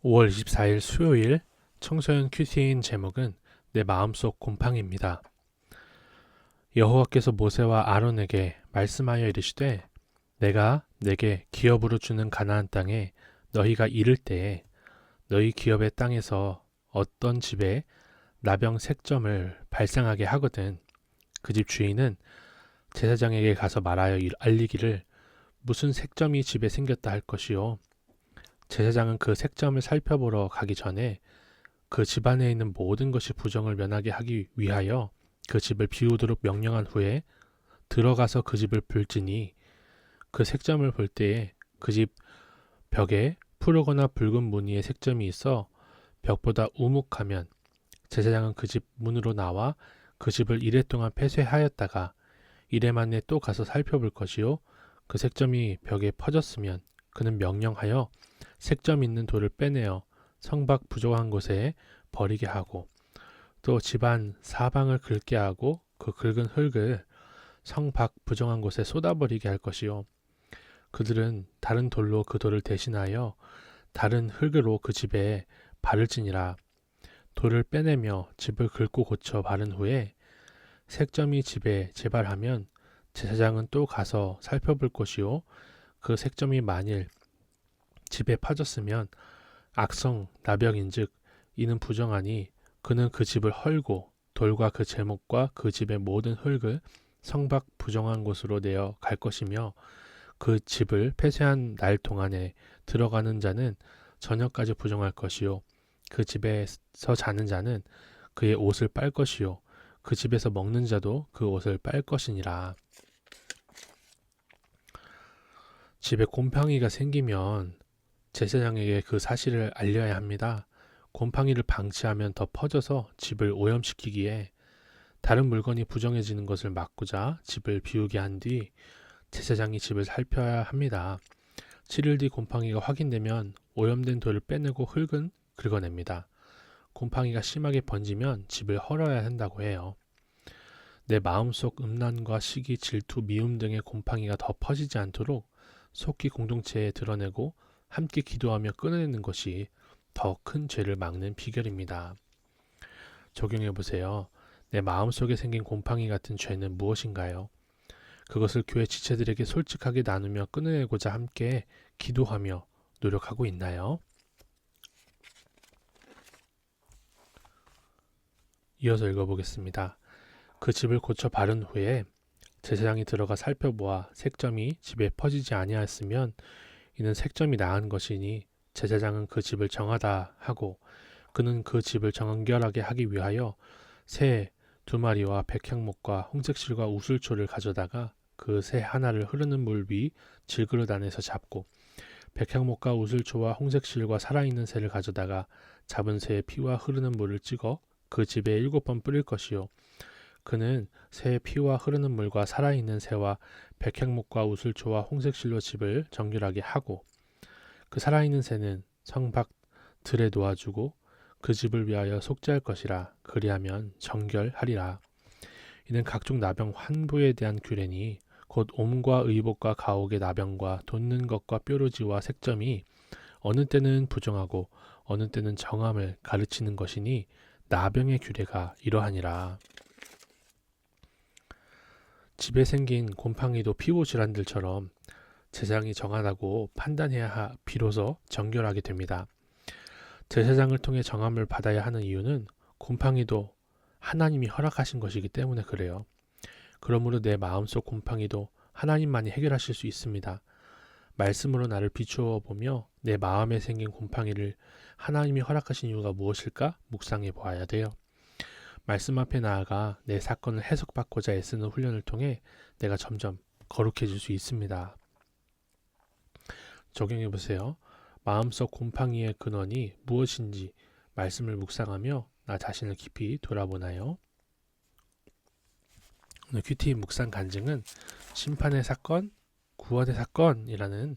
5월 24일 수요일 청소년 큐티인 제목은 내 마음속 곰팡이입니다. 여호와께서 모세와 아론에게 말씀하여 이르시되 내가 내게 기업으로 주는 가나안 땅에 너희가 이를 때에 너희 기업의 땅에서 어떤 집에 나병 색점을 발생하게 하거든 그 집 주인은 제사장에게 가서 말하여 알리기를 무슨 색점이 집에 생겼다 할 것이요 제사장은 그 색점을 살펴보러 가기 전에 그 집안에 있는 모든 것이 부정을 면하게 하기 위하여 그 집을 비우도록 명령한 후에 들어가서 그 집을 볼지니 그 색점을 볼 때에 그 집 벽에 푸르거나 붉은 무늬의 색점이 있어 벽보다 우묵하면 제사장은 그 집 문으로 나와 그 집을 이레 동안 폐쇄하였다가 이레 만에 또 가서 살펴볼 것이요 그 색점이 벽에 퍼졌으면 그는 명령하여 색점 있는 돌을 빼내어 성밖 부족한 곳에 버리게 하고 또 집안 사방을 긁게 하고 그 긁은 흙을 성밖 부정한 곳에 쏟아버리게 할 것이요 그들은 다른 돌로 그 돌을 대신하여 다른 흙으로 그 집에 바를지니라. 돌을 빼내며 집을 긁고 고쳐 바른 후에 색점이 집에 재발하면 제사장은 또 가서 살펴볼 것이요 그 색점이 만일 집에 파졌으면 악성 나병인즉 이는 부정하니 그는 그 집을 헐고 돌과 그 제목과 그 집의 모든 흙을 성밖 부정한 곳으로 내어 갈 것이며 그 집을 폐쇄한 날 동안에 들어가는 자는 저녁까지 부정할 것이요 그 집에서 자는 자는 그의 옷을 빨 것이요 그 집에서 먹는 자도 그 옷을 빨 것이니라. 집에 곰팡이가 생기면 제사장에게 그 사실을 알려야 합니다. 곰팡이를 방치하면 더 퍼져서 집을 오염시키기에 다른 물건이 부정해지는 것을 막고자 집을 비우게 한 뒤 제사장이 집을 살펴야 합니다. 7일 뒤 곰팡이가 확인되면 오염된 돌을 빼내고 흙은 긁어냅니다. 곰팡이가 심하게 번지면 집을 헐어야 한다고 해요. 내 마음속 음란과 시기, 질투, 미움 등의 곰팡이가 더 퍼지지 않도록 속히 공동체에 드러내고 함께 기도하며 끊어내는 것이 더 큰 죄를 막는 비결입니다. 적용해 보세요. 내 마음속에 생긴 곰팡이 같은 죄는 무엇인가요? 그것을 교회 지체들에게 솔직하게 나누며 끊어내고자 함께 기도하며 노력하고 있나요? 이어서 읽어보겠습니다. 그 집을 고쳐 바른 후에 제사장이 들어가 살펴보아 색점이 집에 퍼지지 아니하였으면 이는 색점이 나은 것이니 제사장은 그 집을 정하다 하고 그는 그 집을 정결하게 하기 위하여 새 2마리와 백향목과 홍색실과 우슬초를 가져다가 그 새 하나를 흐르는 물 위 질그릇 안에서 잡고 백향목과 우슬초와 홍색실과 살아있는 새를 가져다가 잡은 새의 피와 흐르는 물을 찍어 그 집에 7번 뿌릴 것이요 그는 새의 피와 흐르는 물과 살아있는 새와 백향목과 우슬초와 홍색실로 집을 정결하게 하고 그 살아있는 새는 성밖 들에 놓아주고 그 집을 위하여 속죄할 것이라 그리하면 정결하리라. 이는 각종 나병 환부에 대한 규례니 곧 옴과 의복과 가옥의 나병과 돋는 것과 뾰루지와 색점이 어느 때는 부정하고 어느 때는 정함을 가르치는 것이니 나병의 규례가 이러하니라. 집에 생긴 곰팡이도 피부 질환들처럼 제사장이 정하다고 판단해야 비로소 정결하게 됩니다. 제사장을 통해 정함을 받아야 하는 이유는 곰팡이도 하나님이 허락하신 것이기 때문에 그래요. 그러므로 내 마음속 곰팡이도 하나님만이 해결하실 수 있습니다. 말씀으로 나를 비추어 보며 내 마음에 생긴 곰팡이를 하나님이 허락하신 이유가 무엇일까 묵상해 보아야 돼요. 말씀 앞에 나아가 내 사건을 해석받고자 애쓰는 훈련을 통해 내가 점점 거룩해질 수 있습니다. 적용해 보세요. 마음속 곰팡이의 근원이 무엇인지 말씀을 묵상하며 나 자신을 깊이 돌아보나요? 오늘 큐티 묵상 간증은 심판의 사건, 구원의 사건이라는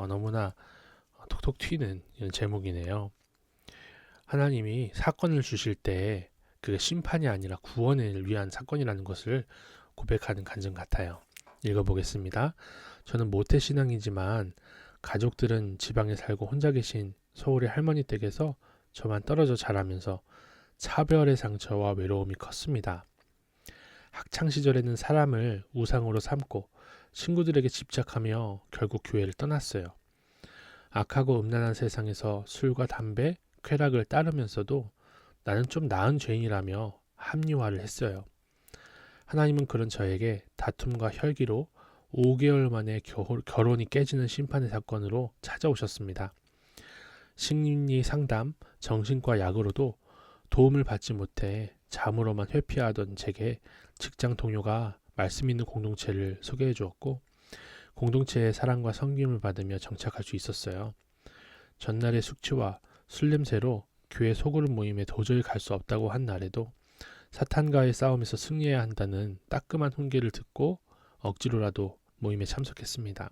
너무나 톡톡 튀는 이런 제목이네요. 하나님이 사건을 주실 때 그게 심판이 아니라 구원을 위한 사건이라는 것을 고백하는 간증 같아요. 읽어보겠습니다. 저는 모태신앙이지만 가족들은 지방에 살고 혼자 계신 서울의 할머니 댁에서 저만 떨어져 자라면서 차별의 상처와 외로움이 컸습니다. 학창 시절에는 사람을 우상으로 삼고 친구들에게 집착하며 결국 교회를 떠났어요. 악하고 음란한 세상에서 술과 담배, 쾌락을 따르면서도 나는 좀 나은 죄인이라며 합리화를 했어요. 하나님은 그런 저에게 다툼과 혈기로 5개월 만에 결혼이 깨지는 심판의 사건으로 찾아오셨습니다. 심리 상담, 정신과 약으로도 도움을 받지 못해 잠으로만 회피하던 제게 직장 동료가 말씀 있는 공동체를 소개해 주었고 공동체의 사랑과 섬김을 받으며 정착할 수 있었어요. 전날의 숙취와 술 냄새로 교회 소그룹 모임에 도저히 갈 수 없다고 한 날에도 사탄과의 싸움에서 승리해야 한다는 따끔한 훈계를 듣고 억지로라도 모임에 참석했습니다.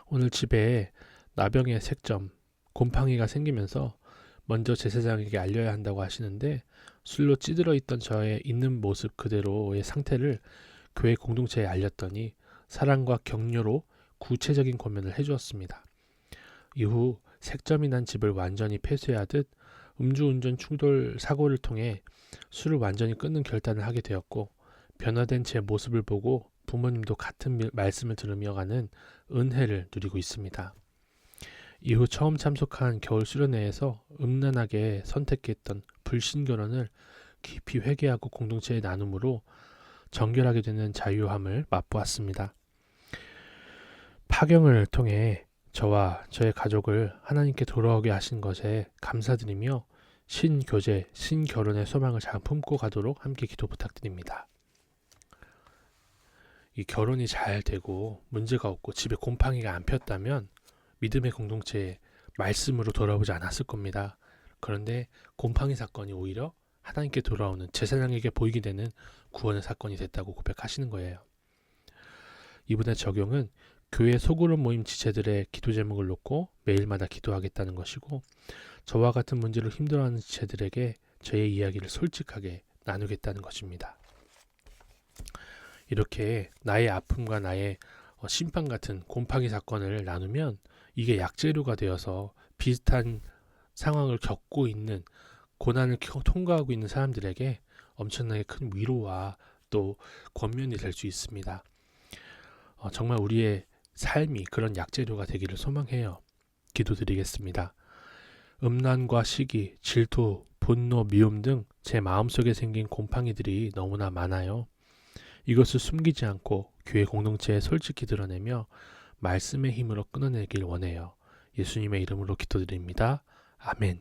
오늘 집에 나병의 색점, 곰팡이가 생기면서 먼저 제사장에게 알려야 한다고 하시는데 술로 찌들어 있던 저의 있는 모습 그대로의 상태를 교회 공동체에 알렸더니 사랑과 격려로 구체적인 권면을 해주었습니다. 이후 색점이 난 집을 완전히 폐쇄하듯 음주운전 충돌 사고를 통해 술을 완전히 끊는 결단을 하게 되었고 변화된 제 모습을 보고 부모님도 같은 말씀을 들으며 가는 은혜를 누리고 있습니다. 이후 처음 참석한 겨울 수련회에서 음란하게 선택했던 불신결혼을 깊이 회개하고 공동체의 나눔으로 정결하게 되는 자유함을 맛보았습니다. 파경을 통해 저와 저의 가족을 하나님께 돌아오게 하신 것에 감사드리며 신교제, 신결혼의 소망을 잘 품고 가도록 함께 기도 부탁드립니다. 이 결혼이 잘 되고 문제가 없고 집에 곰팡이가 안 폈다면 믿음의 공동체에 말씀으로 돌아오지 않았을 겁니다. 그런데 곰팡이 사건이 오히려 하나님께 돌아오는 제사장에게 보이게 되는 구원의 사건이 됐다고 고백하시는 거예요. 이분의 적용은 교회 소그룹 모임 지체들의 기도 제목을 놓고 매일마다 기도하겠다는 것이고 저와 같은 문제로 힘들어하는 지체들에게 저의 이야기를 솔직하게 나누겠다는 것입니다. 이렇게 나의 아픔과 나의 심판 같은 곰팡이 사건을 나누면 이게 약재료가 되어서 비슷한 상황을 겪고 있는 고난을 통과하고 있는 사람들에게 엄청나게 큰 위로와 또 권면이 될 수 있습니다. 정말 우리의 삶이 그런 약재료가 되기를 소망해요. 기도드리겠습니다. 음란과 시기, 질투, 분노, 미움 등 제 마음속에 생긴 곰팡이들이 너무나 많아요. 이것을 숨기지 않고 교회 공동체에 솔직히 드러내며 말씀의 힘으로 끊어내길 원해요. 예수님의 이름으로 기도드립니다. 아멘.